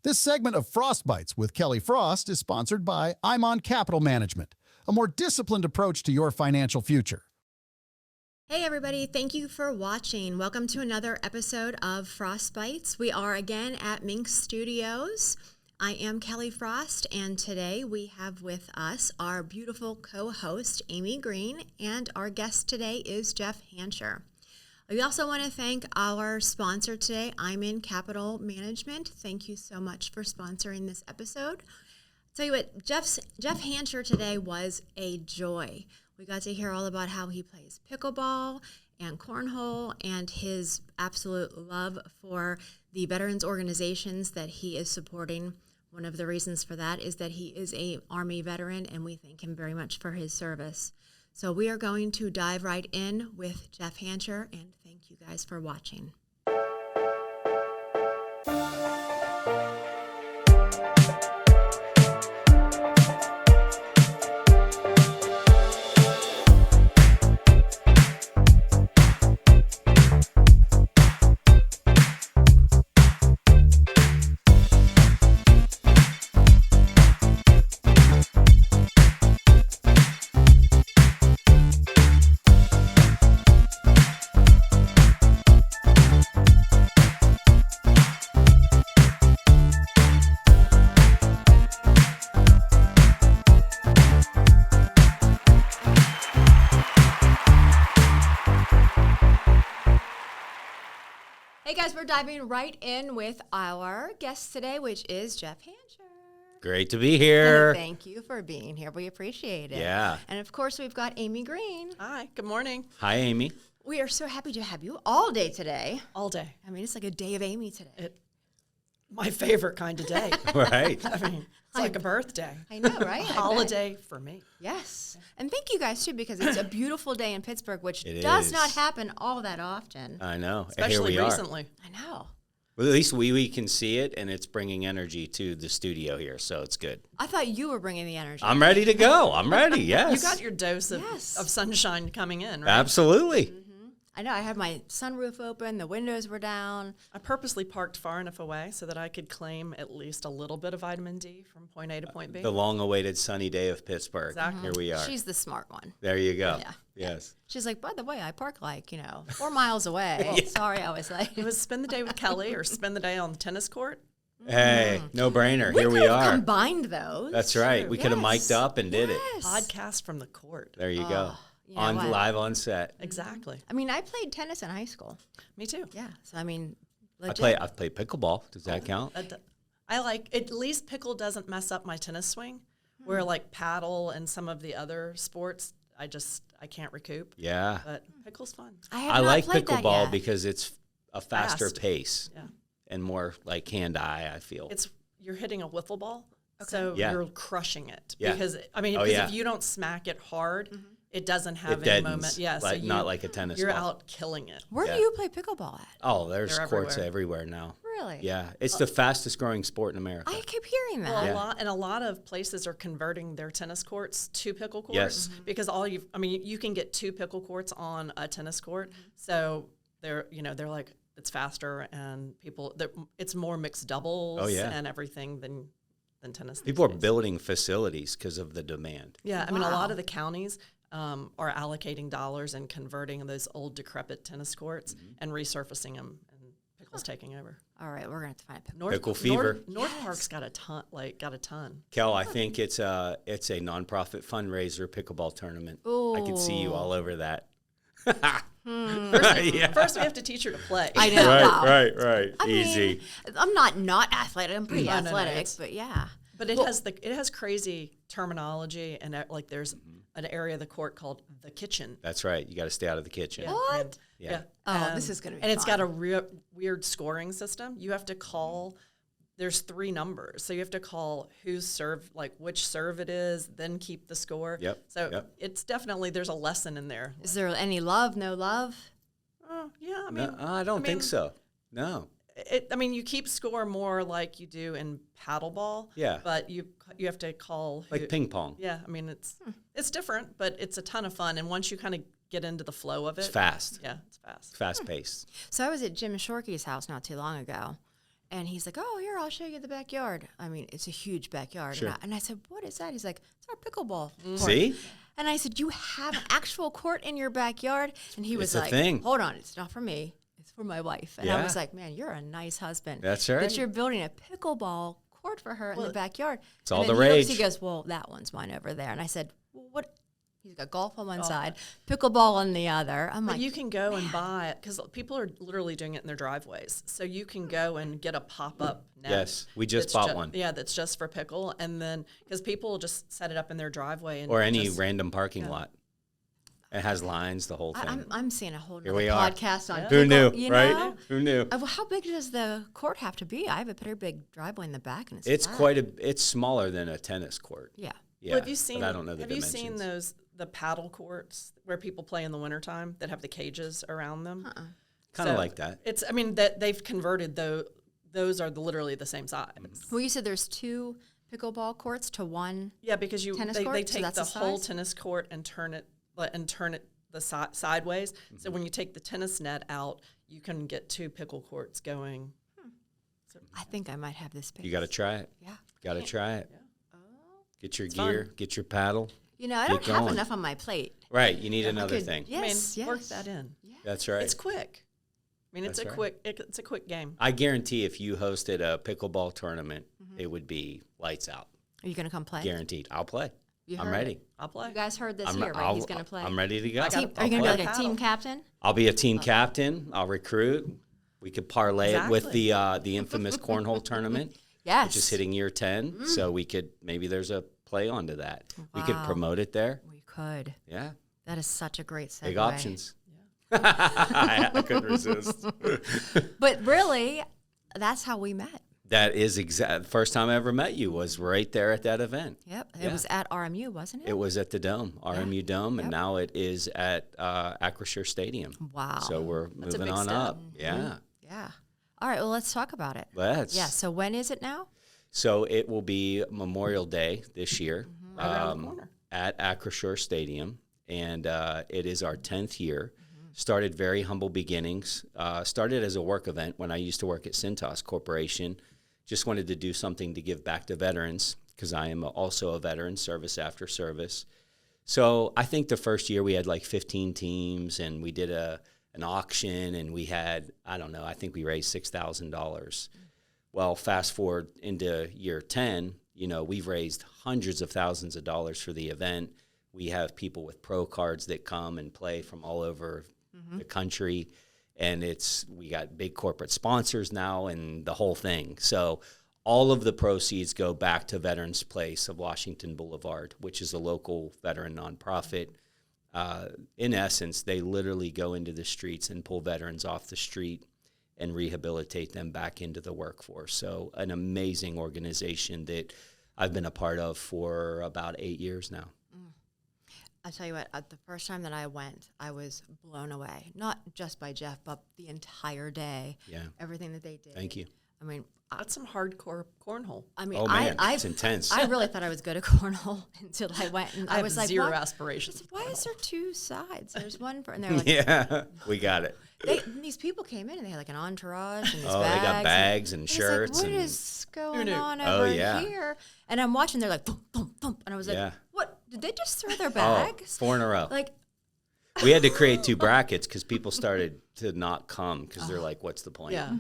This segment of Frostbites with Kelly Frost is sponsored by I'm on Capital Management, a more disciplined approach to your financial future. Hey everybody, thank you for watching. Welcome to another episode of Frostbites. We are again at Mink Studios. I am Kelly Frost, and today we have with us our beautiful co-host, Amy Greene, and our guest today is Jeff Hancher. We also want to thank our sponsor today, I'm in Capital Management. Thank you so much for sponsoring this episode. I'll tell you what, Jeff Hancher today was a joy. We got to hear all about how he plays pickleball and cornhole and his absolute love for the veterans organizations that he is supporting. One of the reasons for that is that he is an Army veteran, and we thank him very much for his service. So we are going to dive right in with Jeff Hancher, and thank you guys for watching. Hey guys, we're diving right in with our guest today, which is Jeff Hancher. Great to be here. Thank you for being here. We appreciate it. Yeah. And of course, we've got Amy Greene. Hi, good morning. Hi, Amy. We are so happy to have you all day today. All day. I mean, it's like a day of Amy today. My favorite kind of day. Right. I mean, it's like a birthday. I know, right? A holiday for me. Yes. And thank you guys, too, because it's a beautiful day in Pittsburgh, which It does is. not happen all that often. I know. Especially Here we recently. I know. Well, at least we can see it, and it's bringing energy to the studio here, so it's good. I thought you were bringing the energy. I'm ready to go. I'm ready, yes. You got your dose of sunshine coming in, right? Absolutely. I know. I had my sunroof open. The windows were down. I purposely parked far enough away so that I could claim at least a little bit of vitamin D from point A to point B. The long-awaited sunny day of Pittsburgh. Exactly. Here we are. She's the smart one. There you go. Yeah. Yes. She's like, by the way, I park 4 miles away. Sorry, I was late. It was spend the day with Kelly or spend the day on the tennis court. Hey, no brainer. Here we could have are. combined those. That's right. We could have Yes. mic'd up and did it. Yes. Podcast from the court. There you go. you know what? Live on set. Exactly. I mean, I played tennis in high school. Me too. Yeah. So, I mean, legit. I've played pickleball. Does that count? I like, at least pickle doesn't mess up my tennis swing, where like paddle and some of the other sports, I can't recoup. Yeah. But pickle's fun. I I like played that pickleball yet. because it's a faster Fast. pace Yeah. and more like hand-eye, I feel. You're hitting a wiffle ball, so Yeah. you're crushing it. Yeah. Because yeah. if you don't smack it hard, it doesn't have It any deadens, moment. Yeah, so not like a tennis You're ball. out killing it. Where Yeah. do you play pickleball at? Oh, there's They're courts everywhere. everywhere now. Really? Yeah, it's the fastest growing sport in America. I keep hearing that. Well, Yeah. a lot of places are converting their tennis courts to pickle courts Yes. because you can get 2 pickle courts on a tennis court. So they're like it's faster and it's more mixed doubles Oh, yeah. and everything than tennis. these People are days. building facilities because of the demand. Yeah, I mean, a Wow. lot of the counties are allocating dollars and converting those old decrepit tennis courts and resurfacing them, and pickle's taking over. All right, we're going to have to find a pickle. Pickle fever. North Park's got a ton. Kel, I think it's a nonprofit fundraiser pickleball tournament. I could see you all over that. Yeah. First, we have to teach her to play. I know. Wow. Right. I Easy. mean, I'm not athletic. I'm pretty No, no, athletic, it's- but yeah. But it has crazy terminology, and like there's an area of the court called the kitchen. That's right. You got to stay out of the kitchen. Yeah, What? and- Yeah. Oh, this is gonna be And it's fun. got a weird scoring system. You have to call. There's 3 numbers, so you have to call whose serve, like which serve it is, then keep the score. Yep, So yep. it's definitely there's a lesson in there. Is there any love? No love? Yeah, I mean, No, I don't think so. No. You keep score more like you do in paddleball. Yeah. But you have to call Like ping pong. Yeah, I mean it's different, but it's a ton of fun. And once you kind of get into the flow of it, It's fast. Yeah, it's fast. Fast paced. So I was at Jim Shorkey's house not too long ago, And he's like, oh, here, I'll show you the backyard. I mean, it's a huge backyard. Sure. And I said, what is that? He's like, it's our pickleball court. See? And I said, you have an actual court in your backyard? And he was It's a like, thing. hold on, it's not for me. It's for my wife. And I Yeah. was like, man, you're a nice husband. That's right. That you're building a pickleball court for her in the backyard. It's And all then the he looks, rage. he goes, well, that one's mine over there. And I said, well, what? He's got golf on one side, pickleball on the other. I'm But like, you can go and buy it because people are literally doing it in their driveways. So you can go and get a pop-up net. Yes, we just that's bought one. Yeah, that's just for pickle. And then because people will just set it up in their driveway. And Or any just, random parking lot. It has lines, the whole thing. I'm seeing a whole Here nother we are. podcast on Who pickle, knew, you right? know? Who knew? Well, how big does the court have to be? I have a pretty big driveway in the back, and It's flat. it's smaller than a tennis court. Yeah. Yeah, Well, have you seen? but I don't know the have you dimensions. seen the paddle courts where people play in the wintertime that have the cages around them? Kind of like that. It's. I mean, that they've converted those are literally the same size. Well, you said there's 2 pickleball courts to 1. Yeah, because Tennis they court? So take that's the the whole size? tennis court and turn it the sideways. So when you take the tennis net out, you can get 2 pickle courts going. I think I might have this space. You got to try it. Yeah. Got to try it. Get your It's gear, fun. get your paddle. You know, I Get don't have going. enough on my plate. Right, you need another could- thing. Yes, I mean, work yes. that in. That's right. It's quick. I mean, it's That's a right. it's a quick game. I guarantee if you hosted a pickleball tournament, it would be lights out. Are you going to come play? Guaranteed. I'll play. You I'm heard ready. it. I'll play. You guys heard this I'm, here, right? I'll- He's going to play. I'm ready to go. Team, I'll are you going to play. be like a team captain? I'll be a team captain. I'll recruit. We could parlay it with the infamous cornhole tournament, Yes. which is hitting year 10. So we could maybe there's a play onto that. We could Wow. promote it there. We could. Yeah, That is such a great segue. big options. I couldn't resist. But really, that's how we met. That is exact. First time I ever met you was right there at that event. Yep. It Yeah. was at RMU, wasn't it? It was at the Dome, RMU Dome, and Yep. now it is at HANCHER'S Stadium. Wow. So we're That's a moving big on step. up. Yeah. Yeah. All right. Well, let's talk about it. Let's. Yeah. So when is it now? So it will be Memorial Day this year Right around the corner. at HANCHER'S Stadium, and it is our 10th year. Mm-hmm. Started very humble beginnings. Started as a work event when I used to work at Cintas Corporation. Just wanted to do something to give back to veterans because I am also a veteran, service after service. So I think the first year we had like 15 teams, and we did an auction, and we had, I don't know, I think we raised $6,000. Well, fast forward into year 10, you know, we've raised hundreds of thousands of dollars for the event. We have people with pro cards that come and play from all over the country. And we got big corporate sponsors now and the whole thing. So all of the proceeds go back to Veterans Place of Washington Boulevard, which is a local veteran nonprofit. In essence, they literally go into the streets and pull veterans off the street and rehabilitate them back into the workforce. So an amazing organization that I've been a part of for about 8 years now. I'll tell you what, the first time that I went, I was blown away. Not just by Jeff, but the entire day. Yeah. Everything that they did. Thank you. I mean, That's some hardcore cornhole. Oh, man, it's intense. I really thought I was good at cornhole until I went, and I have was like, zero why, aspirations. why is there 2 sides? There's one, and they're like, Yeah, we got it. these people came in and they had like an entourage and these Oh, bags. they got bags and it's shirts. Like, what and is going knew? on Oh, over yeah. here? And I'm watching. They're like, thump, thump, thump, and I was like, Yeah. what? Did they just throw their Oh, bags? 4 in a row. Like, We had to create 2 brackets because people started to not come because they're like, what's the point? Yeah.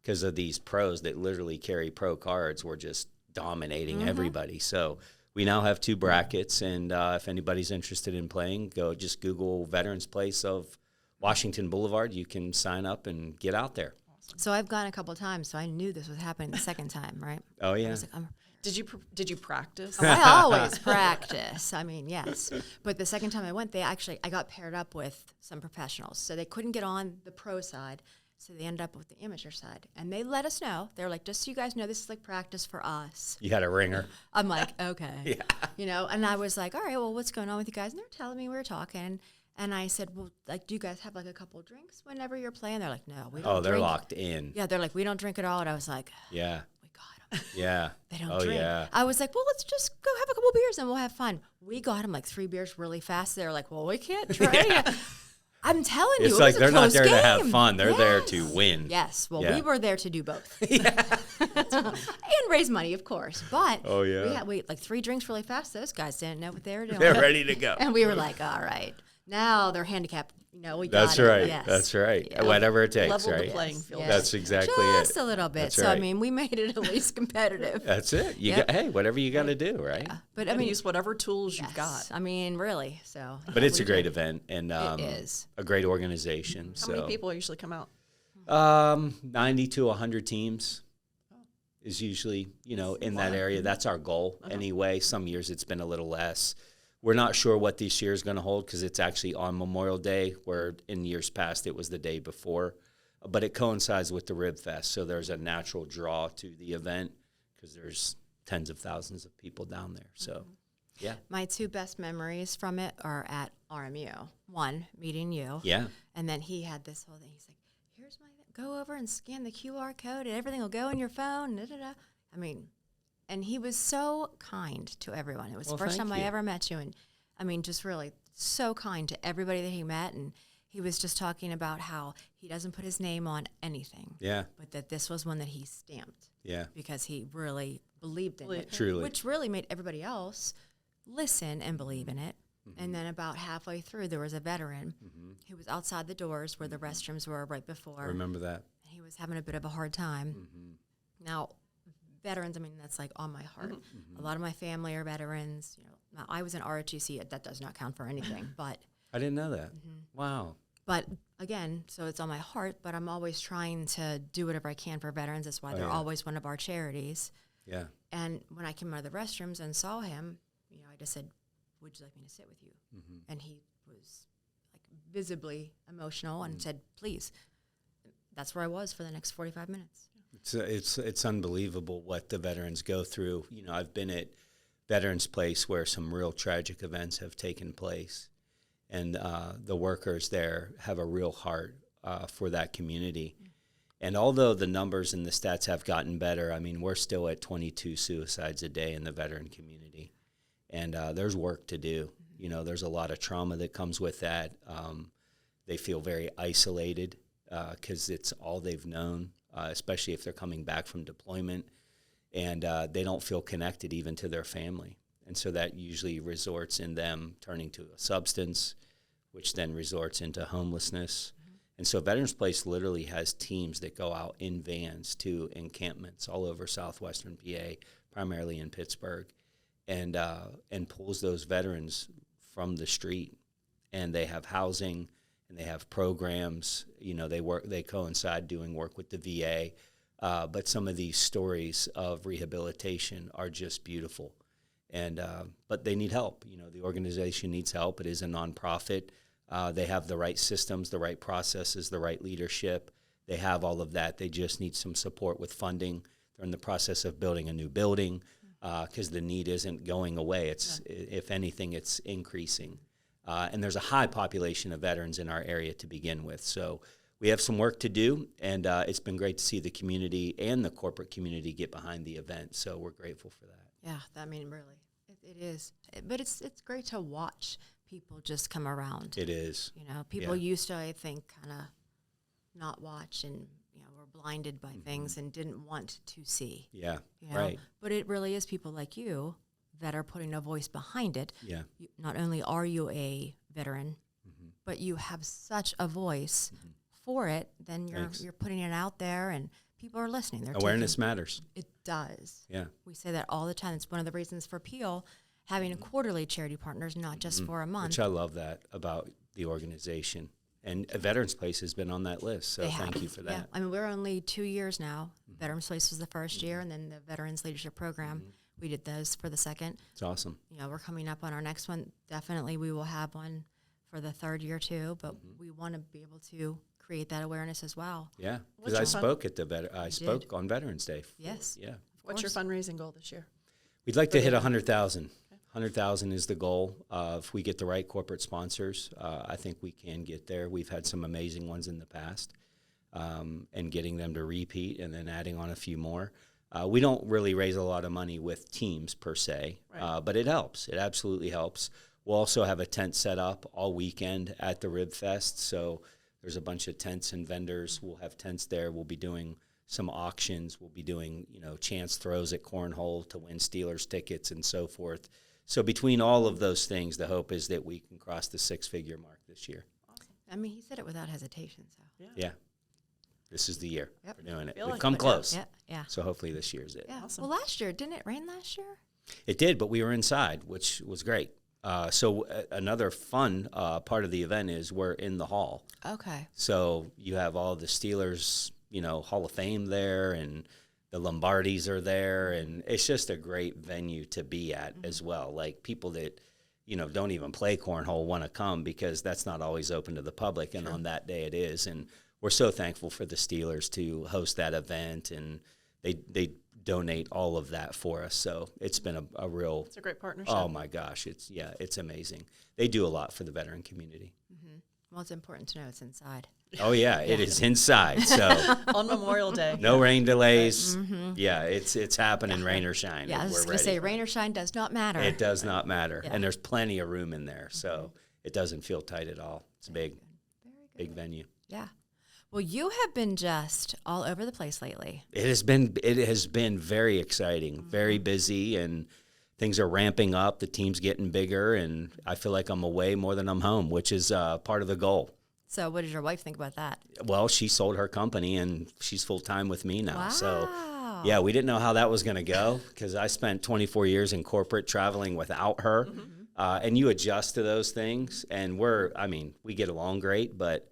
Because of these pros that literally carry pro cards were just dominating everybody. So we now have 2 brackets, and if anybody's interested in playing, just Google Veterans Place of Washington Boulevard. You can sign up and get out there. so I've gone a couple of times, so I knew this was happening the second time, right? Oh, I yeah. was like, Did you practice? I always practice. I mean, yes. But the second time I went, I got paired up with some professionals. So they couldn't get on the pro side. So they ended up with the amateur side. And they let us know. They're like, just so you guys know, this is like practice for us. You had a ringer. I'm like, okay. Yeah. You know, and I was like, all right, well, what's going on with you guys? And they're telling me we were talking. And I said, well, like, do you guys have like a couple drinks whenever you're playing? They're like, no, we don't Oh, they're drink. locked in. Yeah, they're like, we don't drink at all. And I was like, Yeah. we got them. Yeah. They don't Oh, drink. yeah. I was like, well, let's just go have a couple beers and we'll have fun. We got them like 3 beers really fast. They were like, well, we can't drink. I'm telling you, It's it like was a they're not close there to have game. fun. They're there to Yes. win. Yes. Well, Yeah. we were there to do both. And raise money, of course. But Oh, yeah. we like 3 drinks really fast. Those guys didn't know what they were doing. They're ready to go. And we were like, all right, now they're handicapped. We got That's it. right. Yes. That's right. Yeah. Whatever it takes, Level the right? playing field. Yes. That's exactly Just it. a little bit. That's So, I right. mean, we made it at least competitive. That's it. You Yep. got, hey, whatever you got to do, right? Yeah. But I And mean, use whatever tools you've yes. got. I mean, really. So, But it's we a great did. event and is. a great organization. How many people usually come out? 90 to 100 teams is usually, in that area. That's our goal anyway. Some years it's been a little less. We're not sure what this year is going to hold because it's actually on Memorial Day, where in years past it was the day before. But it coincides with the Rib Fest, so there's a natural draw to the event because there's tens of thousands of people down there. So, yeah. My 2 best memories from it are at RMU. One, meeting you. Yeah. And then he had this whole thing. He's like, here's my thing. Go over and scan the QR code and everything will go in your phone. Da, da, da. I mean, and he was so kind to everyone. It was Well, the first thank time I you. ever met you. And I mean, just really so kind to everybody that he met. And he was just talking about how he doesn't put his name on anything. Yeah. But that this was one that he stamped Yeah. because he really believed in it. Truly. Which really made everybody else listen and believe in it. And then about halfway through, there was a veteran who was outside the doors where the restrooms were right before. I remember that. He was having a bit of a hard time. Now, veterans, I mean, that's like on my heart. A lot of my family are veterans. Now, I was in ROTC. That does not count for anything. But I didn't know that. Wow. But again, so it's on my heart. But I'm always trying to do whatever I can for veterans. That's why they're yeah. always one of our charities. Yeah. And when I came out of the restrooms and saw him, I just said, would you like me to sit with you? And he was like visibly emotional and said, please. That's where I was for the next 45 minutes. It's unbelievable what the veterans go through. I've been at Veterans Place where some real tragic events have taken place, and the workers there have a real heart for that community. And although the numbers and the stats have gotten better, I mean, we're still at 22 suicides a day in the veteran community, and there's work to do. There's a lot of trauma that comes with that. They feel very isolated because it's all they've known. Especially if they're coming back from deployment, and they don't feel connected even to their family. And so that usually resorts in them turning to a substance, which then resorts into homelessness. And so Veterans Place literally has teams that go out in vans to encampments all over southwestern PA, primarily in Pittsburgh, and pulls those veterans from the street. And they have housing, and they have programs. They coincide doing work with the VA. But some of these stories of rehabilitation are just beautiful. And but they need help. The organization needs help. It is a nonprofit. They have the right systems, the right processes, the right leadership. They have all of that. They just need some support with funding. They're in the process of building a new building because the need isn't going away. If anything, it's increasing. And there's a high population of veterans in our area to begin with. So we have some work to do, and it's been great to see the community and the corporate community get behind the event. So we're grateful for that. Yeah, I mean, really, it is. But it's great to watch people just come around. It is. People used to, I think, kind of not watch and, were blinded by things and didn't want to see. Yeah, Right. But it really is people like you that are putting a voice behind it. Yeah. Not only are you a veteran, but you have such a voice for it, then you're putting it out there and people are listening. They're Awareness matters. It does. Yeah. We say that all the time. It's one of the reasons for Peel having a quarterly charity partners, not just for a month. Which I love that about the organization. And Veterans Place has been on that list, so thank you for that. Yeah. I mean, we're only 2 years now. Veterans Place was the first year, and then the Veterans Leadership Program, we did those for the second. It's awesome. We're coming up on our next one. Definitely we will have one for the third year too, but we want to be able to create that awareness as well. Yeah, What's because I your spoke at I spoke on Veterans Day. Yes. Yeah. What's your fundraising goal this year? We'd like to hit 100,000. 100,000 is the goal. If we get the right corporate sponsors, I think we can get there. We've had some amazing ones in the past, and getting them to repeat and then adding on a few more. We don't really raise a lot of money with teams per se, Right. but it helps. It absolutely helps. We'll also have a tent set up all weekend at the Rib Fest. So there's a bunch of tents and vendors. We'll have tents there. We'll be doing some auctions. We'll be doing, chance throws at cornhole to win Steelers tickets and so forth. So between all of those things, the hope is that we can cross the 6-figure mark this year. Awesome. I mean, he said it without hesitation. So Yeah. This is the year Yep. we're doing it. Feel We've like come it, close. yeah. So hopefully this year's it. Yeah. Awesome. Well, last year, didn't it rain last year? It did, but we were inside, which was great. So another fun part of the event is we're in the hall. Okay. So you have all the Steelers, Hall of Fame there, and the Lombardis are there, and it's just a great venue to be at as well. Like people that, don't even play cornhole want to come because that's not always open to the public, and on that day it is. And we're so thankful for the Steelers to host that event, and they donate all of that for us. So it's been a real. It's a great partnership. Oh my gosh, it's amazing. They do a lot for the veteran community. Mm-hmm. Well, it's important to know it's inside. Oh yeah, it is inside. So On Memorial Day. no rain delays. Mm-hmm. Yeah, it's happening, rain or shine. Yeah, I was We're going to ready. say rain or shine does not matter. It does not matter, Yeah. and there's plenty of room in there, so it doesn't feel tight at all. It's a big, Very good. big venue. Yeah. Well, you have been just all over the place lately. It has been very exciting, very busy, and things are ramping up. The team's getting bigger, and I feel like I'm away more than I'm home, which is part of the goal. So what does your wife think about that? Well, she sold her company, and she's full-time with me now. Wow. So, yeah, we didn't know how that was going to go because I spent 24 years in corporate traveling without her. And you adjust to those things, and we get along great, but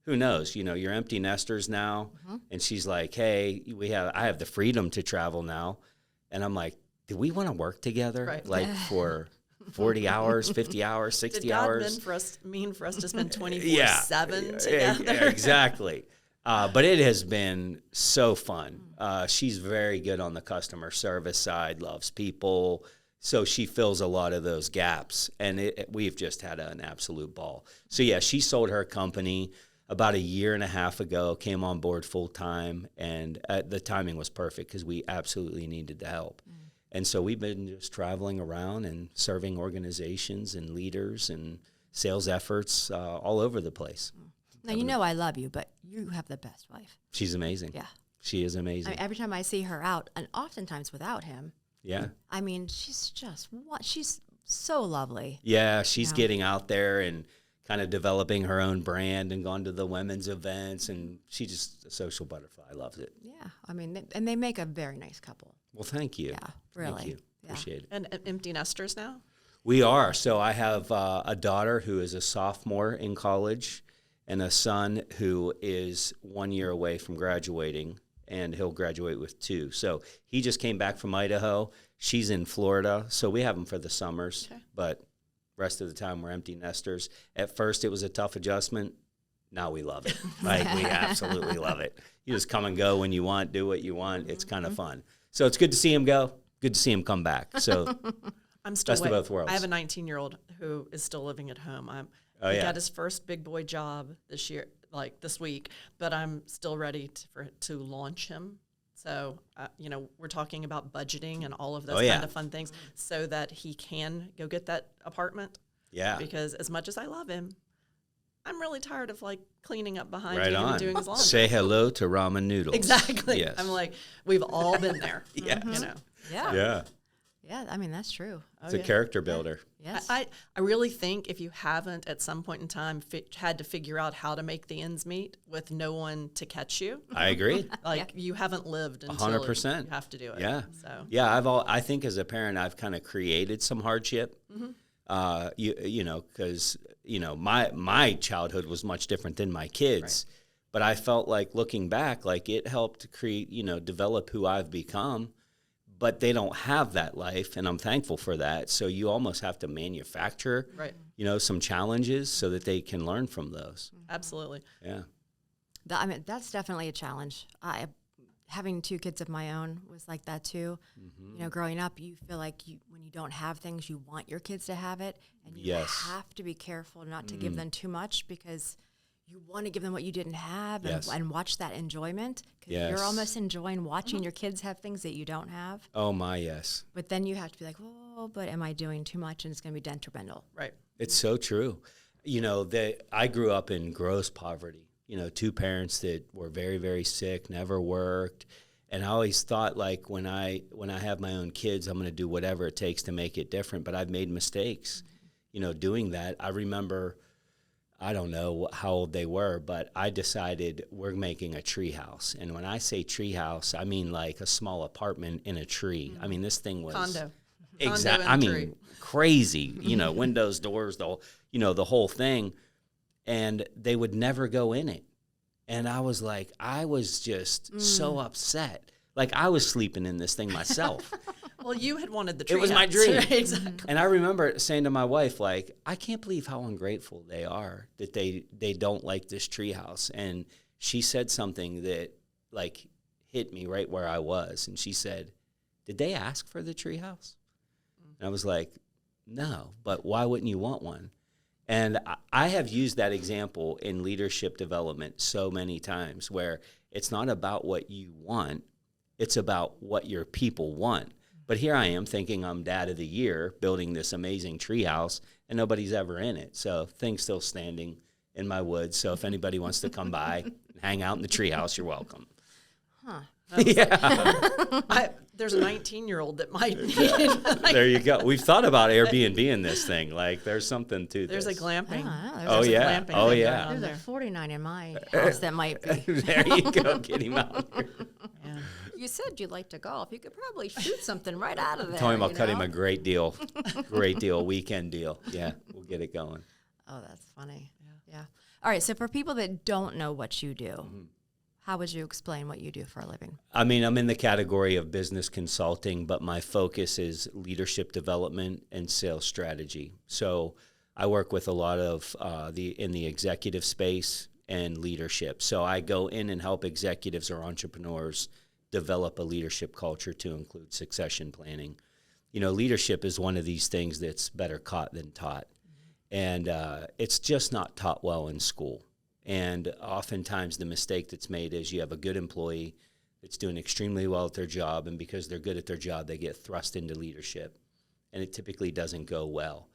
who knows? You're empty nesters now, and she's like, hey, I have the freedom to travel now. And I'm like, do we want to work together? Right. Like for 40 hours, 50 hours, 60 Did God hours? mean for us to spend 24/7 Yeah, together? exactly. But it has been so fun. She's very good on the customer service side, loves people. So she fills a lot of those gaps. And we've just had an absolute ball. So, yeah, she sold her company about a year and a half ago, came on board full time. And the timing was perfect because we absolutely needed the help. And so we've been just traveling around and serving organizations and leaders and sales efforts all over the place. Now, I love you, but you have the best wife. She's amazing. Yeah. She is I amazing. mean, every time I see her out, and oftentimes without him, Yeah. I mean, she's so lovely. Yeah, she's Yeah. getting out there and kind of developing her own brand and gone to the women's events, and she's just a social butterfly. Loves it. Yeah. I mean, and they make a very nice couple. Well, thank you. Yeah, really. Thank you. Yeah. Appreciate it. And empty nesters now? We are. So I have a daughter who is a sophomore in college and a son who is 1 year away from graduating, and he'll graduate with 2. So he just came back from Idaho. She's in Florida. So we have them for the summers, Okay. but rest of the time we're empty nesters. At first it was a tough adjustment. Now we love it. Like we absolutely love it. You just come and go when you want, do what you want. It's kind of fun. So it's good to see him go. Good to see him come back. So I'm still best of both worlds. I have a 19-year-old who is still living at home. Oh, he yeah. got his first big boy job this week, but I'm still ready to launch him. So, we're talking about budgeting and all of those yeah. kind of fun things so that he can go get that apartment. yeah. Because as much as I love him, I'm really tired of cleaning up behind Right him on. and doing his laundry. Say hello to ramen noodles. Exactly. Yes. I'm like, we've all been there. Yes. Yeah. Yeah. Yeah. I mean, that's true. It's a character builder. Yes. I really think if you haven't at some point in time had to figure out how to make the ends meet with no one to catch you, I agree. you haven't lived until 100%. you have to do it. Yeah. So Yeah, I think as a parent, I've kind of created some hardship. Because my childhood was much different than my kids, but I felt like looking back, like it helped create, develop who I've become. But they don't have that life, and I'm thankful for that. So you almost have to manufacture, Right. Some challenges so that they can learn from those. Absolutely. Yeah. I mean, that's definitely a challenge. Having 2 kids of my own was like that too. Growing up, you feel like when you don't have things, you want your kids to have it, and you Yes. have to be careful not to give them too much because you want to give them what you didn't have Yes. and watch that enjoyment. 'Cause Yes. you're almost enjoying watching your kids have things that you don't have. Oh my, yes. But then you have to be like, oh, but am I doing too much and it's going to be detrimental? Right. It's so true. You know, I grew up in gross poverty. You know, 2 parents that were very, very sick, never worked. And I always thought, like, when I have my own kids, I'm going to do whatever it takes to make it different. But I've made mistakes, you know, doing that. I remember, I don't know how old they were, but I decided we're making a tree house. And when I say tree house, I mean like a small apartment in a tree. I mean, this thing was Condo. Exactly. Condo I in a mean, tree. crazy, you know, windows, doors, the whole thing. And they would never go in it. And I was like, I was just so upset. Like, I was sleeping in this thing myself. Well, you had wanted the tree. It was my house. dream. Right, exactly. And I remember saying to my wife, like, I can't believe how ungrateful they are that they don't like this treehouse. And she said something that, like, hit me right where I was. And she said, did they ask for the treehouse? And I was like, no, but why wouldn't you want one? And I have used that example in leadership development so many times, where it's not about what you want, it's about what your people want. But here I am thinking I'm dad of the year, building this amazing treehouse, and nobody's ever in it. So things still standing in my woods. So if anybody wants to come by and hang out in the treehouse, you're welcome. Huh. Yeah. There's a 19-year-old that might need it. There you go. We've thought about Airbnb in this thing. Like, there's something to There's this. a glamping. Oh, yeah. Glamping Oh, thing yeah. going on There's a there. 49 in my house that might be. There you go. Get him out here. Yeah. You said you'd like to golf. You could probably shoot something right out of there. Tell him I'll you cut him know? a great deal. Great deal. Weekend deal. Yeah, we'll get it going. Oh, that's funny. Yeah. All right. So for people that don't know what you do, how would you explain what you do for a living? I mean, I'm in the category of business consulting, but my focus is leadership development and sales strategy. So I work with a lot of in the executive space and leadership. So I go in and help executives or entrepreneurs develop a leadership culture to include succession planning. You know, leadership is one of these things that's better caught than taught. And it's just not taught well in school. And oftentimes the mistake that's made is you have a good employee that's doing extremely well at their job, and because they're good at their job, they get thrust into leadership. And it typically doesn't go well.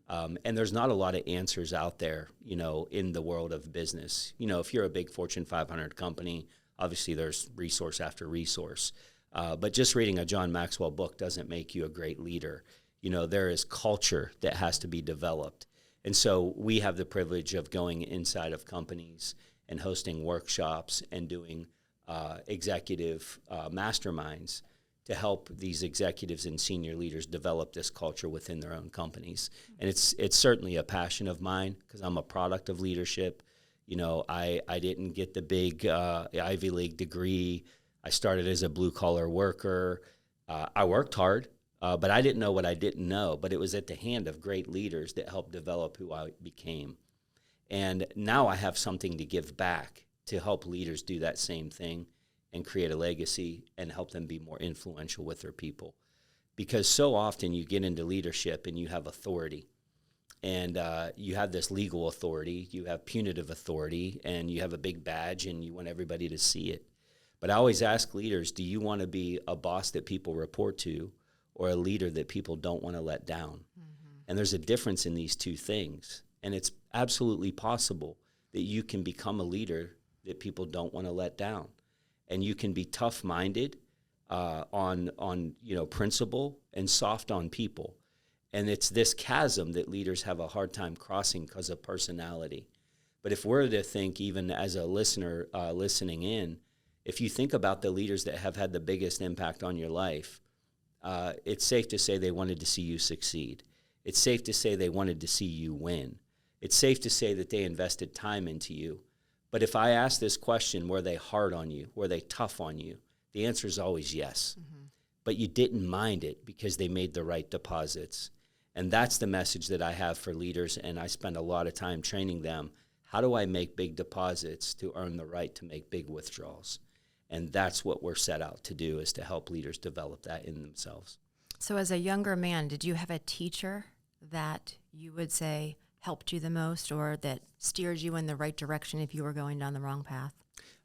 And there's not a lot of answers out there, you know, in the world of business. You know, if you're a big Fortune 500 company, obviously there's resource after resource. But just reading a John Maxwell book doesn't make you a great leader. You know, there is culture that has to be developed. And so we have the privilege of going inside of companies and hosting workshops and doing executive masterminds to help these executives and senior leaders develop this culture within their own companies. And it's certainly a passion of mine because I'm a product of leadership. You know, I didn't get the big Ivy League degree. I started as a blue-collar worker. I worked hard. But I didn't know what I didn't know, but it was at the hand of great leaders that helped develop who I became. And now I have something to give back to help leaders do that same thing and create a legacy and help them be more influential with their people. Because so often you get into leadership and you have authority. And you have this legal authority, you have punitive authority, and you have a big badge and you want everybody to see it. But I always ask leaders, do you want to be a boss that people report to, or a leader that people don't want to let down? And there's a difference in these two things. And it's absolutely possible that you can become a leader that people don't want to let down. And you can be tough-minded on you know, principle and soft on people. And it's this chasm that leaders have a hard time crossing because of personality. But if we're to think, even as a listener listening in, if you think about the leaders that have had the biggest impact on your life, it's safe to say they wanted to see you succeed. It's safe to say they wanted to see you win. It's safe to say that they invested time into you. But if I ask this question, were they hard on you? Were they tough on you? The answer is always yes. But you didn't mind it because they made the right deposits. And that's the message that I have for leaders, and I spend a lot of time training them. How do I make big deposits to earn the right to make big withdrawals? And that's what we're set out to do, is to help leaders develop that in themselves. So as a younger man, did you have a teacher that you would say helped you the most, or that steered you in the right direction if you were going down the wrong path?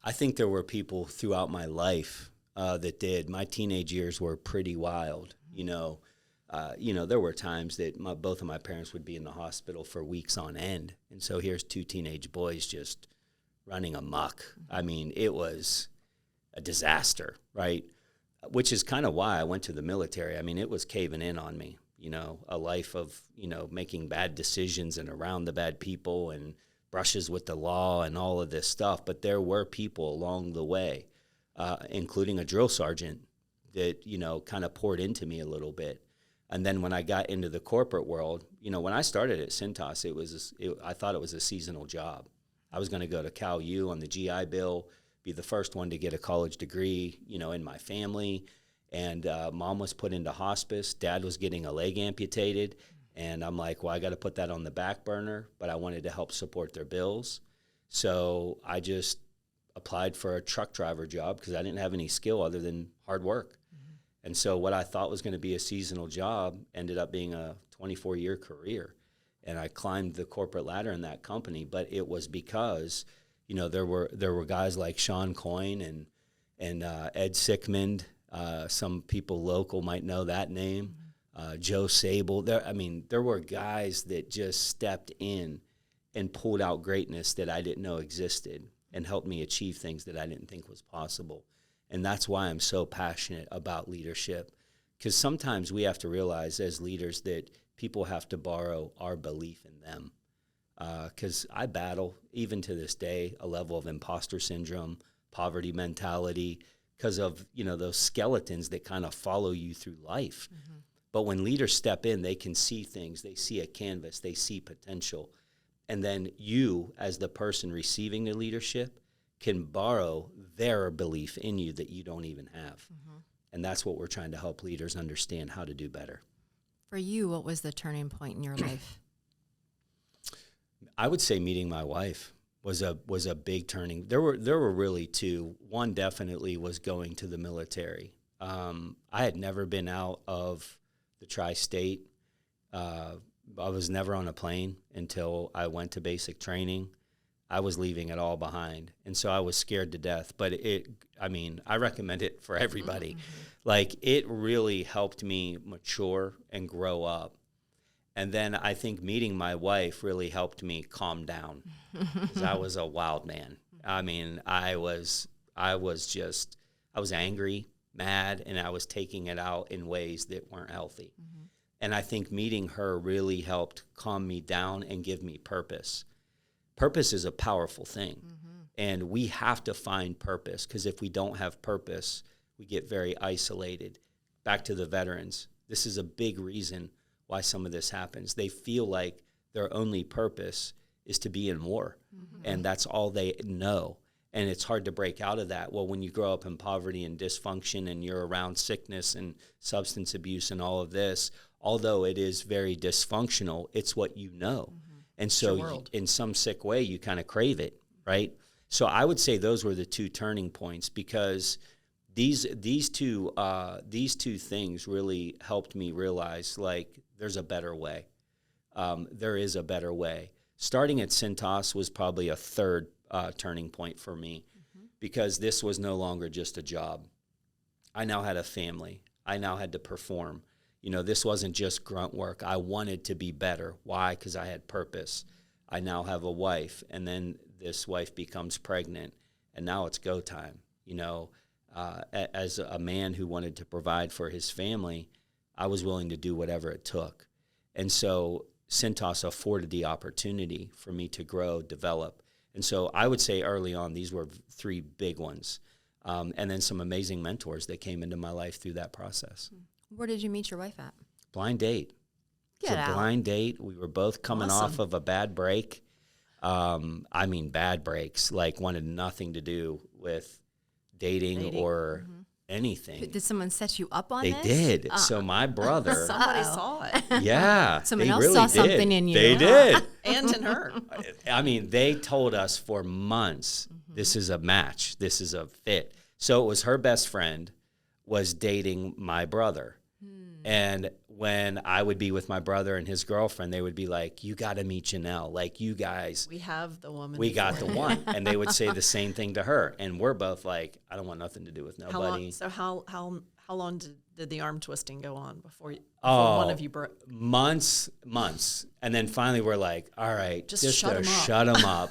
I think there were people throughout my life that did. My teenage years were pretty wild. There were times that both of my parents would be in the hospital for weeks on end. And so here's two teenage boys just running amok. I mean, it was a disaster, right? Which is kind of why I went to the military. I mean, it was caving in on me, a life of, making bad decisions and around the bad people and brushes with the law and all of this stuff. But there were people along the way, including a drill sergeant that, kind of poured into me a little bit. And then when I got into the corporate world, when I started at Cintas, I thought it was a seasonal job. I was going to go to Cal U on the GI Bill, be the first one to get a college degree, in my family. And mom was put into hospice. Dad was getting a leg amputated. And I'm like, well, I got to put that on the back burner. But I wanted to help support their bills. So I just applied for a truck driver job because I didn't have any skill other than hard work. And so what I thought was going to be a seasonal job ended up being a 24-year career. And I climbed the corporate ladder in that company. But it was because, there were guys like Sean Coyne and Ed Sickmond. Some people local might know that name. Joe Sable. There were guys that just stepped in and pulled out greatness that I didn't know existed and helped me achieve things that I didn't think was possible. And that's why I'm so passionate about leadership, because sometimes we have to realize as leaders that people have to borrow our belief in them. Because I battle, even to this day, a level of imposter syndrome, poverty mentality, because of, those skeletons that kind of follow you through life. Mm-hmm. But when leaders step in, they can see things. They see a canvas. They see potential. And then you, as the person receiving the leadership, can borrow their belief in you that you don't even have. Mm-hmm. And that's what we're trying to help leaders understand how to do better. For you, what was the turning point in your life? I would say meeting my wife was a big turning. There were really two. One definitely was going to the military. I had never been out of the tri-state. I was never on a plane until I went to basic training. I was leaving it all behind. And so I was scared to death. But I recommend it for everybody. Mm-hmm. Like, it really helped me mature and grow up. And then I think meeting my wife really helped me calm down, because I was a wild man. I was angry, mad, and I was taking it out in ways that weren't healthy. Mm-hmm. And I think meeting her really helped calm me down and give me purpose. Purpose is a powerful thing, mm-hmm. and we have to find purpose, because if we don't have purpose, we get very isolated. Back to the veterans, this is a big reason why some of this happens. They feel like their only purpose is to be in war, mm-hmm. and that's all they know. And it's hard to break out of that. Well, when you grow up in poverty and dysfunction and you're around sickness and substance abuse and all of this, although it is very dysfunctional, it's what you know. Mm-hmm. And so in some sick way, you kind of crave it, right? So I would say those were the two turning points, because these two things really helped me realize, like, there's a better way. There is a better way. Starting at Cintas was probably a third turning point for me, mm-hmm. because this was no longer just a job. I now had a family. I now had to perform. This wasn't just grunt work. I wanted to be better. Why? Because I had purpose. I now have a wife, and then this wife becomes pregnant, and now it's go time. As a man who wanted to provide for his family, I was willing to do whatever it took. And so Cintas afforded the opportunity for me to grow, develop. And so I would say early on, these were three big ones. And then some amazing mentors that came into my life through that process. Where did you meet your wife at? Blind date. Get out. Blind date. We were both coming off of a bad break. Bad breaks, like wanted nothing to do with dating. or mm-hmm. anything. Did someone set you up on this? They did. So my brother. Somebody saw it. Yeah. Someone else saw something in you. They did. And in her. They told us for months, mm-hmm. this is a match. This is a fit. So it was her best friend was dating my brother. And when I would be with my brother and his girlfriend, they would be like, you got to meet Janelle. Like, you guys. We have the woman. We got the one. And they would say the same thing to her. And we're both like, I don't want nothing to do with nobody. How long did the arm twisting go on before one of you broke? Months. And then finally we're like, all right, just shut them up.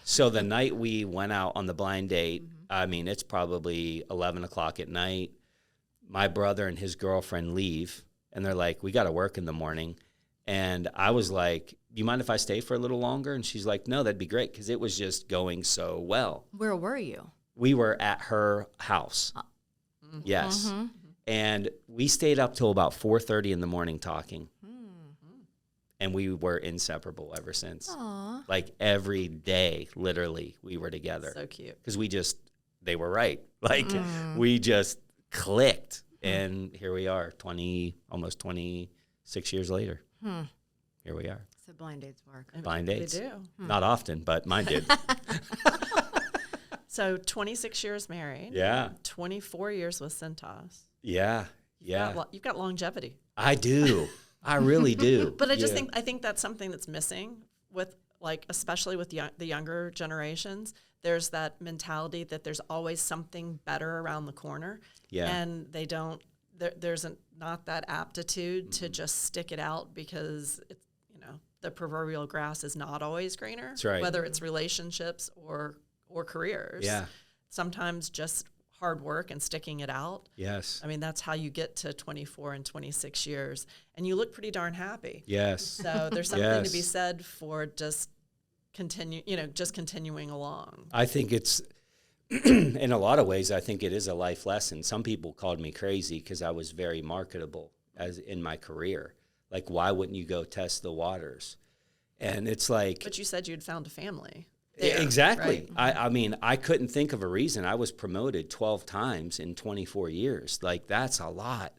So the night we went out on the blind date, I mean, it's probably 11 o'clock at night. My brother and his girlfriend leave, and they're like, we got to work in the morning. And I was like, do you mind if I stay for a little longer? And she's like, no, that'd be great, because it was just going so well. Where were you? We were at her house. Yes. And we stayed up till about 4:30 in the morning talking. And we were inseparable ever since. Aww. Like every day, literally, we were together. So cute. Because they were right. Like we just clicked. And here we are, almost 26 years later. Here we are. So blind dates work. Blind dates. They do. Not often, but mine did. So 26 years married. Yeah. 24 years with Cintas. Yeah. You've got longevity. I do. I really do. But I think that's something that's missing with, like, especially with the younger generations. There's that mentality that there's always something better around the corner. Yeah. And they don't, there's not that aptitude to just stick it out, because it's, the proverbial grass is not always greener. That's right. Whether it's relationships or careers. Yeah. Sometimes just hard work and sticking it out. Yes. I mean, that's how you get to 24 and 26 years. And you look pretty darn happy. Yes. So there's something to be said for just continuing along. I think it's, in a lot of ways, I think it is a life lesson. Some people called me crazy because I was very marketable as in my career. Like, why wouldn't you go test the waters? And it's like... But you said you'd found a family. There, exactly. Right? I mean, I couldn't think of a reason. I was promoted 12 times in 24 years. Like, that's a lot.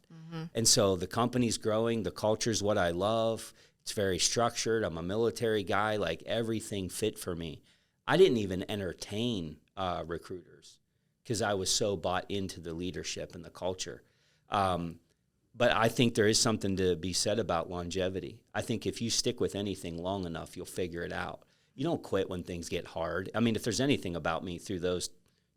And so the company's growing. The culture's what I love. It's very structured. I'm a military guy. Like, everything fit for me. I didn't even entertain recruiters because I was so bought into the leadership and the culture. But I think there is something to be said about longevity. I think if you stick with anything long enough, you'll figure it out. You don't quit when things get hard. I mean, if there's anything about me through those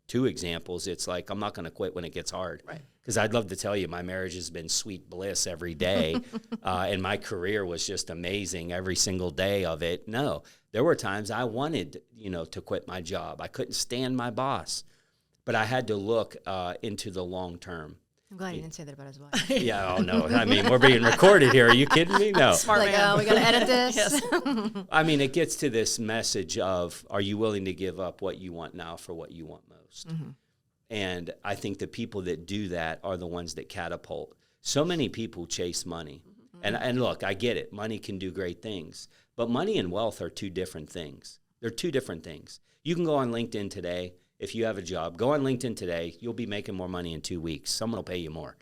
two examples, it's like I'm not going to quit when it gets hard. Right. Because I'd love to tell you my marriage has been sweet bliss every day, and my career was just amazing every single day of it. No, there were times I wanted, to quit my job. I couldn't stand my boss, but I had to look into the long term. I'm glad you didn't say that about his wife. Yeah, oh no. I mean, we're being recorded here. Are you kidding me? No. Smart Like, man. we got to edit this. Yes. I mean, it gets to this message of, are you willing to give up what you want now for what you want most? And I think the people that do that are the ones that catapult. So many people chase money. And look, I get it. Money can do great things. But money and wealth are two different things. They're two different things. You can go on LinkedIn today. If you have a job, go on LinkedIn today. You'll be making more money in 2 weeks. Someone will pay you more.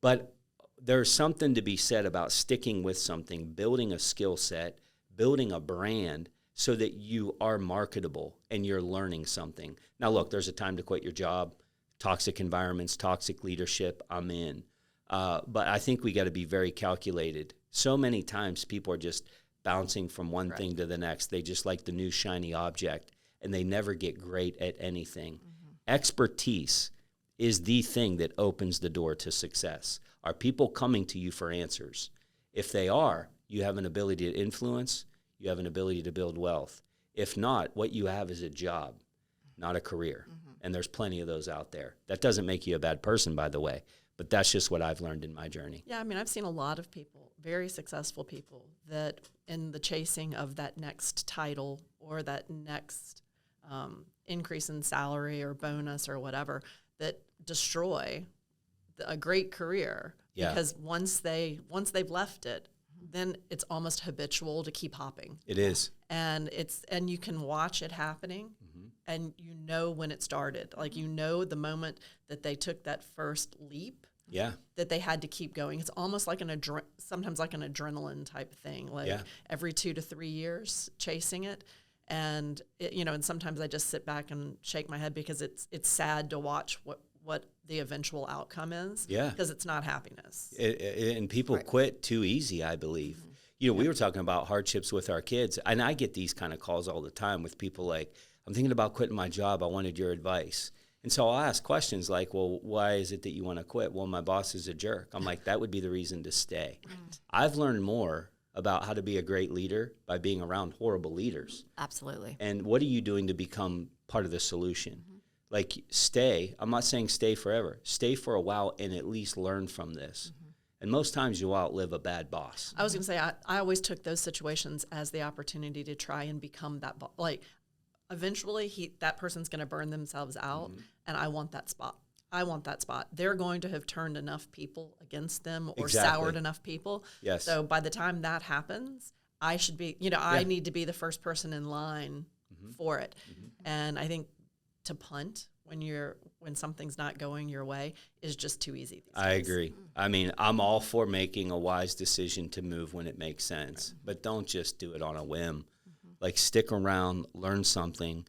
But there's something to be said about sticking with something, building a skill set, building a brand so that you are marketable and you're learning something. Now, look, there's a time to quit your job. Toxic environments, toxic leadership, I'm in. But I think we got to be very calculated. So many times people are just bouncing from one thing to the next. They just like the new shiny object, and they never get great at anything. Expertise is the thing that opens the door to success. Are people coming to you for answers? If they are, you have an ability to influence, you have an ability to build wealth. If not, what you have is a job, not a career. And there's plenty of those out there. That doesn't make you a bad person, by the way, but that's just what I've learned in my journey. Yeah, I mean, I've seen a lot of people, very successful people, that in the chasing of that next title or that next increase in salary or bonus or whatever, that destroy a great career. Yeah. Because once they've left it, then it's almost habitual to keep hopping. It is. And you can watch it happening, and you know when it started. Like, you know the moment that they took that first leap. Yeah. That they had to keep going. It's almost like sometimes like an adrenaline type thing. Like every 2 to 3 years chasing it. And and sometimes I just sit back and shake my head because it's sad to watch what the eventual outcome is. Yeah. Because it's not happiness. And people quit too easy, I believe. We were talking about hardships with our kids, and I get these kind of calls all the time with people like, I'm thinking about quitting my job. I wanted your advice. And so I'll ask questions like, well, why is it that you want to quit? Well, my boss is a jerk. I'm like, that would be the reason to stay. Right. I've learned more about how to be a great leader by being around horrible leaders. Absolutely. And what are you doing to become part of the solution? Like, stay. I'm not saying stay forever. Stay for a while and at least learn from this. And most times you'll outlive a bad boss. I was going to say, I always took those situations as the opportunity to try and become that boss. Like, eventually that person's going to burn themselves out, and I want that spot. I want that spot. They're going to have turned enough people against them or soured enough people. Yes. So by the time that happens, I should be, I need to be the first person in line for it. And I think to punt when something's not going your way is just too easy these days. I agree. I mean, I'm all for making a wise decision to move when it makes sense, but don't just do it on a whim. Like, stick around, learn something,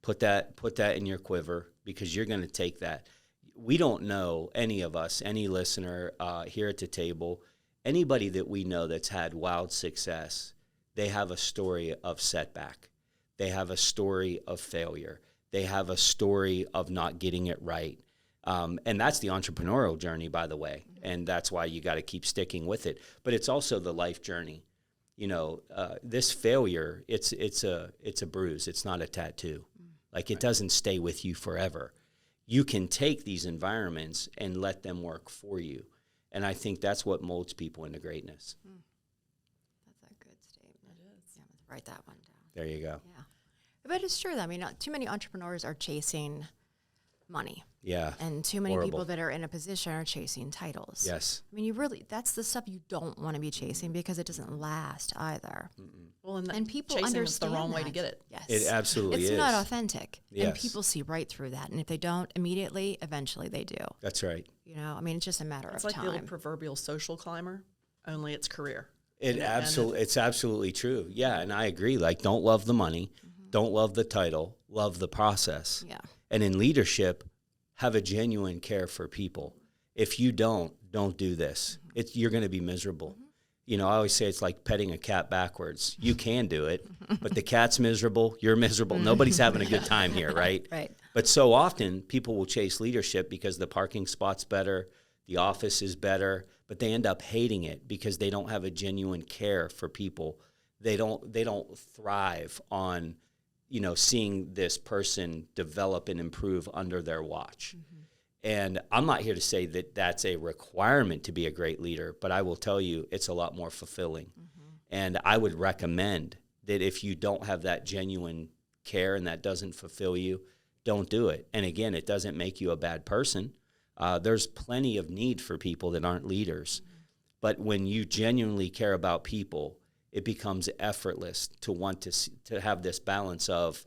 put that in your quiver, because you're going to take that. We don't know, any of us, any listener here at the table, anybody that we know that's had wild success, they have a story of setback. They have a story of failure. They have a story of not getting it right. And that's the entrepreneurial journey, by the way. And that's why you got to keep sticking with it. But it's also the life journey. This failure, it's a bruise. It's not a tattoo. Like, it doesn't stay with you forever. You can take these environments and let them work for you. And I think that's what molds people into greatness. That's a good statement. It is. Yeah, let's write that one down. There you go. Yeah. But it's true. I mean, too many entrepreneurs are chasing money. Yeah. And too many people that are in a position are chasing titles. Yes. I mean, that's the stuff you don't want to be chasing because it doesn't last either. Well, and people chasing understand is the wrong way to that. get it. Yes. It absolutely is. It's not authentic. Yes. And people see right through that. And if they don't immediately, eventually they do. That's right. I mean, it's just a matter It's of like time. the old proverbial social climber, only it's career. It's absolutely true. Yeah, and I agree. Like, don't love the money, don't love the title, love the process. Yeah. And in leadership, have a genuine care for people. If you don't do this. You're going to be miserable. I always say it's like petting a cat backwards. You can do it, but the cat's miserable, you're miserable. Nobody's having a good time here, right? Right. But so often people will chase leadership because the parking spot's better, the office is better, but they end up hating it because they don't have a genuine care for people. They don't thrive on, seeing this person develop and improve under their watch. And I'm not here to say that that's a requirement to be a great leader, but I will tell you it's a lot more fulfilling. And I would recommend that if you don't have that genuine care and that doesn't fulfill you, don't do it. And again, it doesn't make you a bad person. There's plenty of need for people that aren't leaders. But when you genuinely care about people, it becomes effortless to want to have this balance of,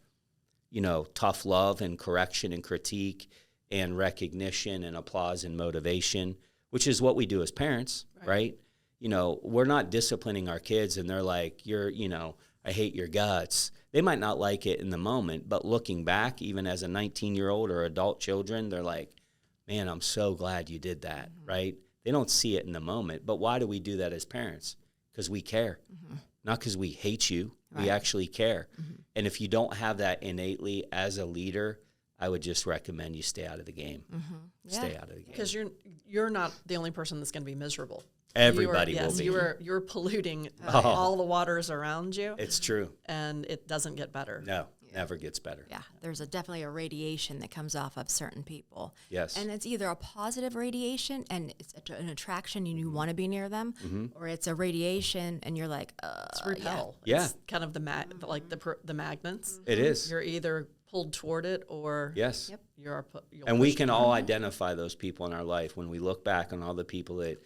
tough love and correction and critique and recognition and applause and motivation, which is what we do as parents, right? We're not disciplining our kids and they're like, I hate your guts. They might not like it in the moment, but looking back, even as a 19-year-old or adult children, they're like, man, I'm so glad you did that, right? They don't see it in the moment, but why do we do that as parents? Because we care, not because we hate you. Right. We actually care. And if you don't have that innately as a leader, I would just recommend you stay out of the game. Stay out of the game. Because you're not the only person that's going to be miserable. Everybody will be. You're polluting all the waters around you. It's true. And it doesn't get better. No, never gets better. Yeah, there's definitely a radiation that comes off of certain people. Yes. And it's either a positive radiation and it's an attraction and you want to be near them, or it's a radiation and you're like, it's repel. Yeah. It's kind of the magnets. It is. You're either pulled toward it or yes. you'll and we can all identify those people in our life. When we look back on all the people that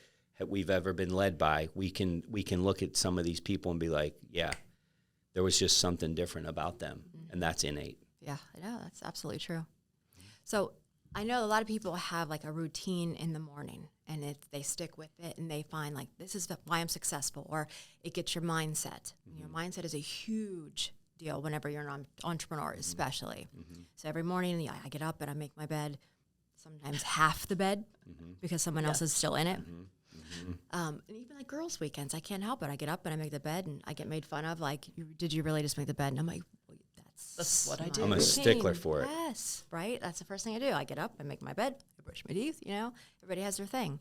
we've ever been led by, we can look at some of these people and be like, yeah, there was just something different about them, and that's innate. Yeah, I know. That's absolutely true. So I know a lot of people have like a routine in the morning, and they stick with it, and they find like, this is why I'm successful, or it gets your mindset. Your mindset is a huge deal whenever you're an entrepreneur, especially. So every morning I get up and I make my bed, sometimes half the bed because someone else is still in it. And even like girls' weekends, I can't help it. I get up and I make the bed, and I get made fun of. Like, did you really just make the bed? And I'm like, well, that's what I my do. I'm a routine. stickler for it. Yes, right. That's the first thing I do. I get up, I make my bed, I brush my teeth. Everybody has their thing.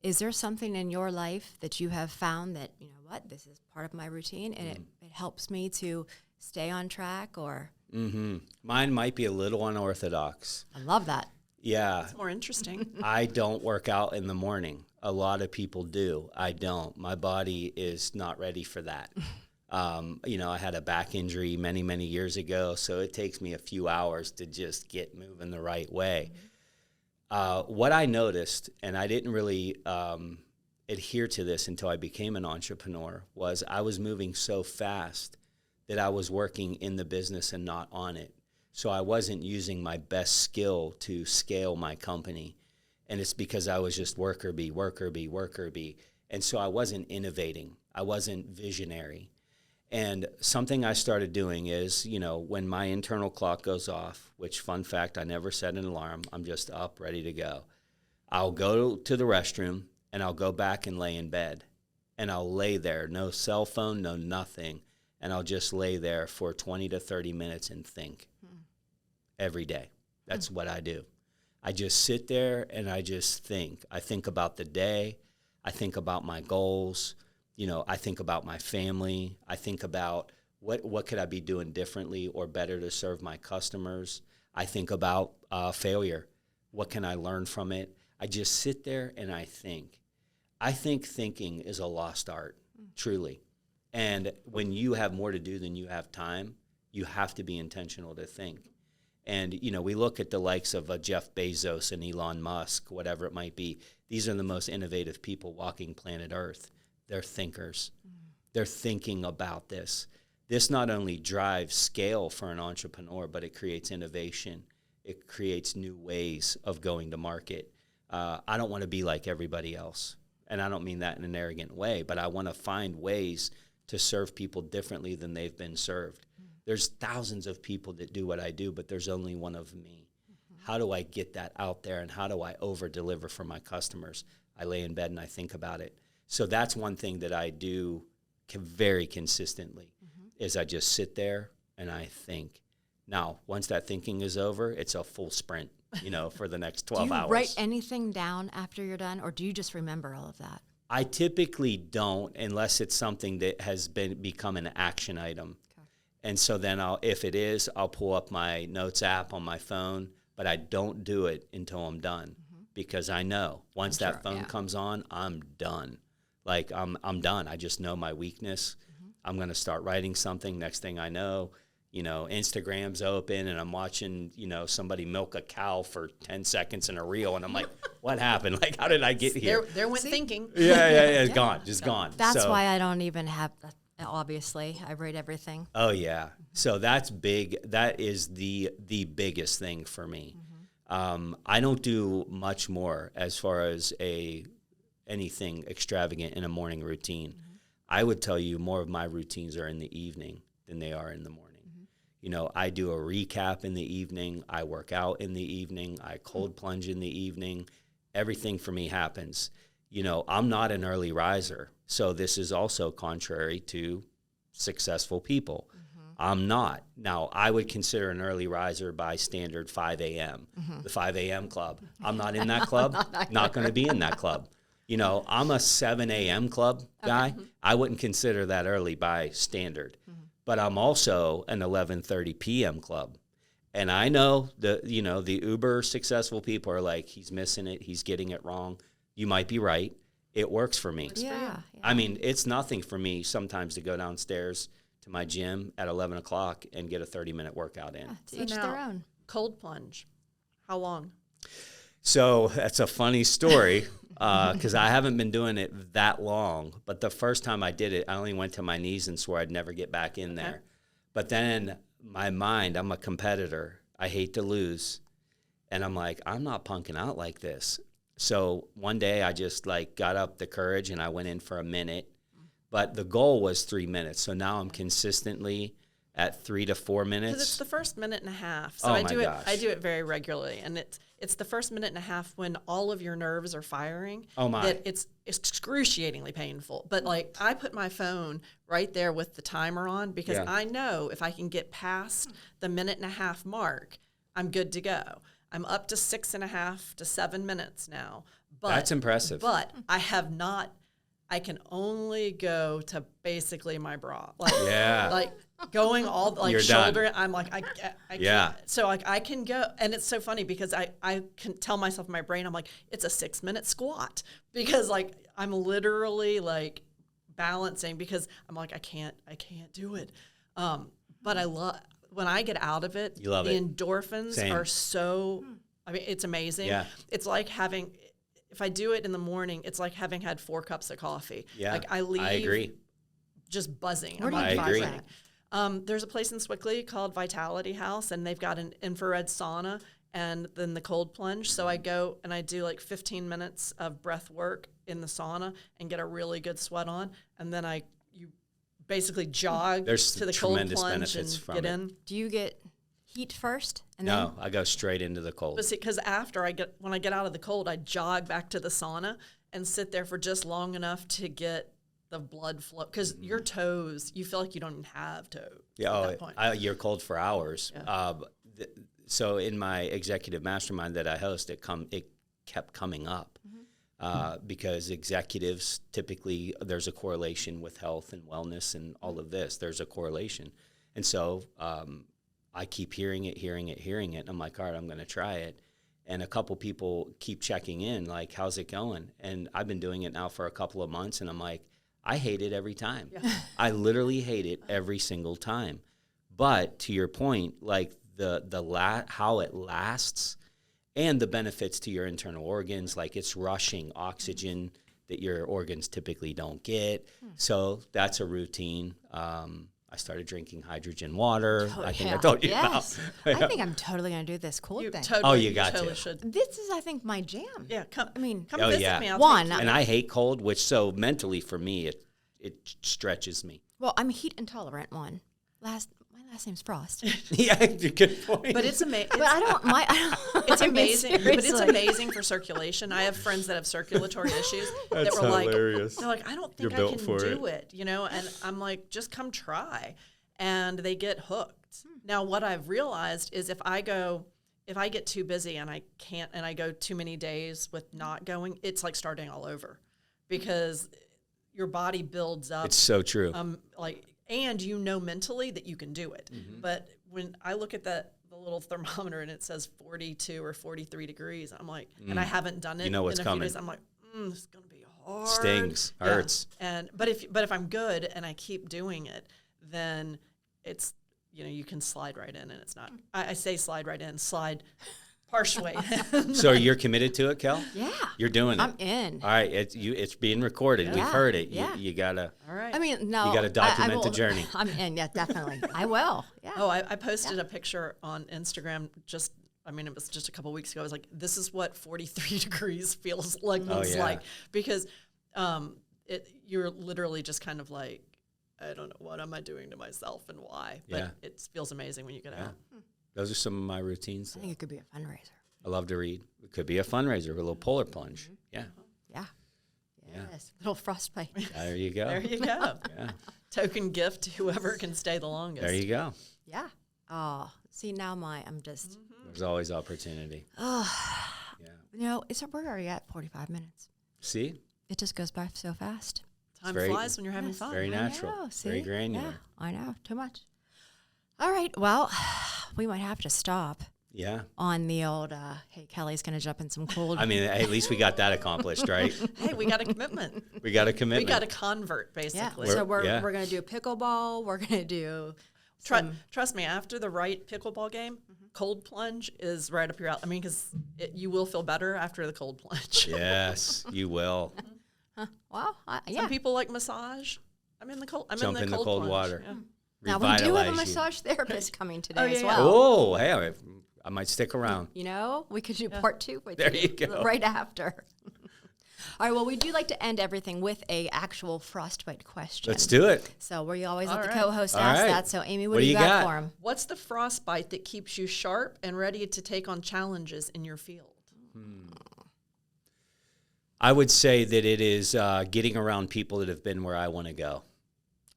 Is there something in your life that you have found that, you know what, this is part of my routine and it helps me to stay on track? Or Mine might be a little unorthodox. I love that. Yeah. It's more interesting. I don't work out in the morning. A lot of people do. I don't. My body is not ready for that. I had a back injury many, many years ago, so it takes me a few hours to just get moving the right way. What I noticed, and I didn't really adhere to this until I became an entrepreneur, was I was moving so fast that I was working in the business and not on it. So I wasn't using my best skill to scale my company. And it's because I was just worker bee. And so I wasn't innovating. I wasn't visionary. And something I started doing is, when my internal clock goes off, which, fun fact, I never set an alarm. I'm just up, ready to go. I'll go to the restroom, and I'll go back and lay in bed. And I'll lay there, no cell phone, no nothing. And I'll just lay there for 20 to 30 minutes and think every day. That's what I do. I just sit there and I just think. I think about the day. I think about my goals. I think about my family. I think about what could I be doing differently or better to serve my customers. I think about failure. What can I learn from it? I just sit there and I think. I think thinking is a lost art, truly. And when you have more to do than you have time, you have to be intentional to think. And, we look at the likes of Jeff Bezos and Elon Musk, whatever it might be. These are the most innovative people walking planet Earth. They're thinkers. They're thinking about this. This not only drives scale for an entrepreneur, but it creates innovation. It creates new ways of going to market. I don't want to be like everybody else. And I don't mean that in an arrogant way, but I want to find ways to serve people differently than they've been served. There's thousands of people that do what I do, but there's only one of me. How do I get that out there, and how do I over-deliver for my customers? I lay in bed and I think about it. So that's one thing that I do very consistently, is I just sit there and I think. Now, once that thinking is over, it's a full sprint, for the next 12 hours. Do you write anything down after you're done, or do you just remember all of that? I typically don't, unless it's something that has become an action item. Okay. And so then if it is, I'll pull up my notes app on my phone, but I don't do it until I'm done, because I know once that phone comes on, I'm done. Like I'm done. I just know my weakness. I'm going to start writing something. Next thing I know, Instagram's open and I'm watching, somebody milk a cow for 10 seconds in a reel. And I'm like, what happened? Like, how did I get here? There went thinking. Yeah, it's gone, just gone. That's why I don't even have, obviously, I write everything. Oh, yeah. So that's big. That is the biggest thing for me. I don't do much more as far as anything extravagant in a morning routine. I would tell you more of my routines are in the evening than they are in the morning. I do a recap in the evening. I work out in the evening. I cold plunge in the evening. Everything for me happens. I'm not an early riser, so this is also contrary to successful people. I'm not. Now, I would consider an early riser by standard 5 a.m., the 5 a.m. club. I'm not in that club, not going to be in that club. I'm a 7 a.m. club guy. Okay. I wouldn't consider that early by standard. But I'm also an 11:30 p.m. club. And I know the uber successful people are like, he's missing it, he's getting it wrong. You might be right. It works for me. Yeah. I mean, it's nothing for me sometimes to go downstairs to my gym at 11 o'clock and get a 30-minute workout in. To each their own. Cold plunge. How long? So that's a funny story because I haven't been doing it that long. But the first time I did it, I only went to my knees and swore I'd never get back in there. But then my mind, I'm a competitor. I hate to lose. And I'm like, I'm not punking out like this. So one day I just got up the courage and I went in for a minute. But the goal was 3 minutes. So now I'm consistently at 3 to 4 minutes. Because it's the first minute and a half. So Oh I my do gosh. it. I do it very regularly, and it's the first minute and a half when all of your nerves are firing. Oh my. That it's excruciatingly painful. But like I put my phone right there with the timer on because Yeah. I know if I can get past the minute and a half mark, I'm good to go. I'm up to 6.5 to 7 minutes now. But That's impressive. But I have not. I can only go to basically my bra. Like, Yeah. like going all like You're done. shoulder. I'm like, I Yeah. can't. So like I can go, and it's so funny because I can tell myself in my brain, I'm like, it's a 6-minute squat because like I'm literally like balancing because I'm like, I can't do it. But I love when I get out of it. You love the it. endorphins Same. are so. I mean, it's amazing. Yeah. It's like having. If I do it in the morning, it's like having had 4 cups of coffee. Yeah. Like I leave. I agree. Just buzzing. Where do I'm you like, I agree. buzzing. There's a place in Swickley called Vitality House, and they've got an infrared sauna and then the cold plunge. So I go and I do like 15 minutes of breath work in the sauna and get a really good sweat on, and then you basically jog There's to the cold tremendous plunge benefits and from get it. in. Do you get heat first? And No, I go straight into the cold. But see, because when I get out of the cold, I jog back to the sauna and sit there for just long enough to get the blood flow. Because your toes, you feel like you don't even have toes at that point. You're cold for hours. Yeah. So in my executive mastermind that I host, it kept coming up because executives typically there's a correlation with health and wellness and all of this. There's a correlation, and so I keep hearing it. And I'm like, all right, I'm going to try it. And a couple people keep checking in, like, how's it going? And I've been doing it now for a couple of months, and I'm like, I hate it every time. Yeah. I literally hate it every single time. But to your point, like how it lasts and the benefits to your internal organs, like it's rushing oxygen that your organs typically don't get. So that's a routine. I started drinking hydrogen water. I think I told you yes. about. I think I'm totally going to do this cold thing. You got totally to. should. This is, I think, my jam. Yeah, come Oh, visit yeah. me. I'll One, take you. And I hate cold, which so mentally for me, it stretches me. Well, I'm heat intolerant one. My last name's Frost. Yeah, good point. But it's amazing. But I don't. It's I mean, amazing. But it's seriously. amazing for circulation. I have friends that have circulatory issues that were hilarious. they're like, I don't think You're I built can for do it, and I'm like, just come try, and they get hooked. Now, what I've realized is if I get too busy and I can't, and I go too many days with not going, it's like starting all over, because your body builds up. It's so true. And mentally that you can do it. Mm-hmm. But when I look at the little thermometer and it says 42 or 43 degrees, I'm like, and I haven't done it You know what's in a few coming. days, I'm like, this is going to be hard. Stings, Yeah. hurts. But if I'm good and I keep doing it, then it's, you can slide right in, and it's not, I say slide right in, slide partially. So you're committed to it, Kel? Yeah. You're doing it. I'm in. All right, it's being recorded. Yeah. We've heard it. Yeah. You gotta. All right. I mean, no. You gotta document the journey. I'm in. Yeah, definitely. I will. Yeah. Oh, I posted a picture on Instagram it was just a couple weeks ago. I was like, this is what 43 degrees looks like, because you're literally just kind of like, I don't know, what am I doing to myself and why? But it feels amazing when you get out. Those are some of my routines. I think it could be a fundraiser. I love to read. It could be a fundraiser, a little polar plunge. Mm-hmm. Yeah. Yeah. Yeah. Yes. Little frostbite. There you go. There you go. Yeah. Token gift to whoever can stay the longest. There you go. Yeah. Oh, see, now I'm just, There's always opportunity. Yeah. we're already at 45 minutes. See? It just goes by so fast. Time very- flies when you're having fun. Very I natural. know, see? Very granular. Yeah, I know. Too much. All right. Well, we might have to stop Yeah. on the old, hey, Kelly's going to jump in some cold. I mean, at least we got that accomplished, right? Hey, we got a commitment. We got a We commitment. got a convert, yeah. basically. So we're Yeah. going to do pickleball. We're going to do Trust me, after the right pickleball game, cold plunge is right up your alley. I mean, because you will feel better after the cold plunge. Yes, you will. well, yeah. Some people like massage. Jump in the cold plunge. water. Yeah. Now, we do have a Revitalize you. massage therapist coming today Oh, as yeah. well. Oh, hey, I might stick around. We could do part 2 with There you go. right after. All right, well, we do like to end everything with a actual frostbite question. Let's do it. So we always let All the right. co-host All ask right. that. So Amy, what What do do you you got got? for him? What's the frostbite that keeps you sharp and ready to take on challenges in your field? I would say that it is getting around people that have been where I want to go.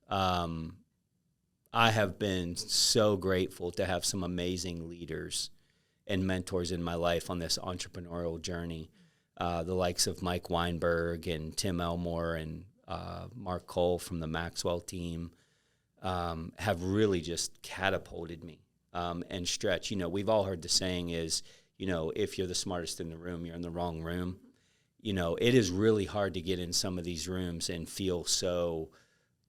I have been so grateful to have some amazing leaders and mentors in my life on this entrepreneurial journey. The likes of Mike Weinberg and Tim Elmore and Mark Cole from the Maxwell team have really just catapulted me and stretched. You know, we've all heard the saying is, you know, if you're the smartest in the room, you're in the wrong room. You know, it is really hard to get in some of these rooms and feel so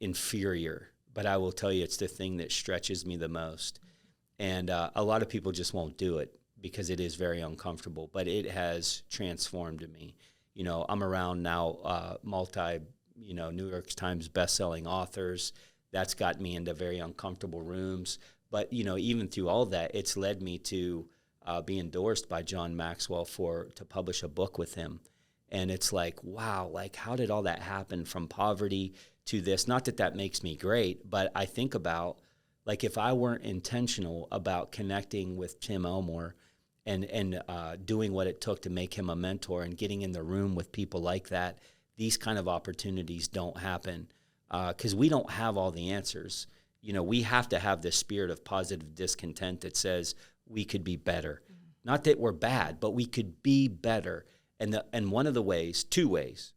inferior. But I will tell you, it's the thing that stretches me the most. And a lot of people just won't do it because it is very uncomfortable. But it has transformed me. You know, I'm around now New York Times bestselling authors. That's got me into very uncomfortable rooms. But, you know, even through all that, it's led me to be endorsed by John Maxwell to publish a book with him. And it's like, wow, like how did all that happen from poverty to this? Not that that makes me great, but I think about, like, if I weren't intentional about connecting with Tim Elmore and doing what it took to make him a mentor and getting in the room with people like that, these kind of opportunities don't happen because we don't have all the answers. You know, we have to have this spirit of positive discontent that says we could be better. Not that we're bad, but we could be better. And one of the ways, two ways,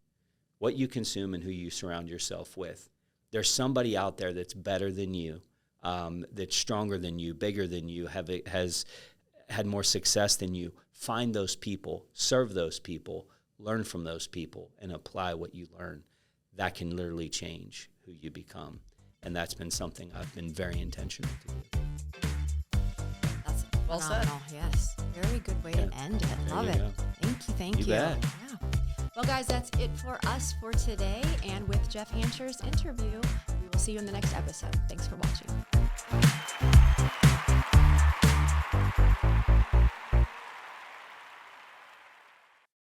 what you consume and who you surround yourself with. There's somebody out there that's better than you, that's stronger than you, bigger than you, has had more success than you. Find those people, serve those people, learn from those people, and apply what you learn. That can literally change who you become. And that's been something I've been very intentional to do. That's Well said. phenomenal. Yes. Very good way to end it. There Love you it. go. Thank you. You bet. Yeah. Well, guys, that's it for us for today. And with Jeff Hancher's interview, we will see you in the next episode. Thanks for watching.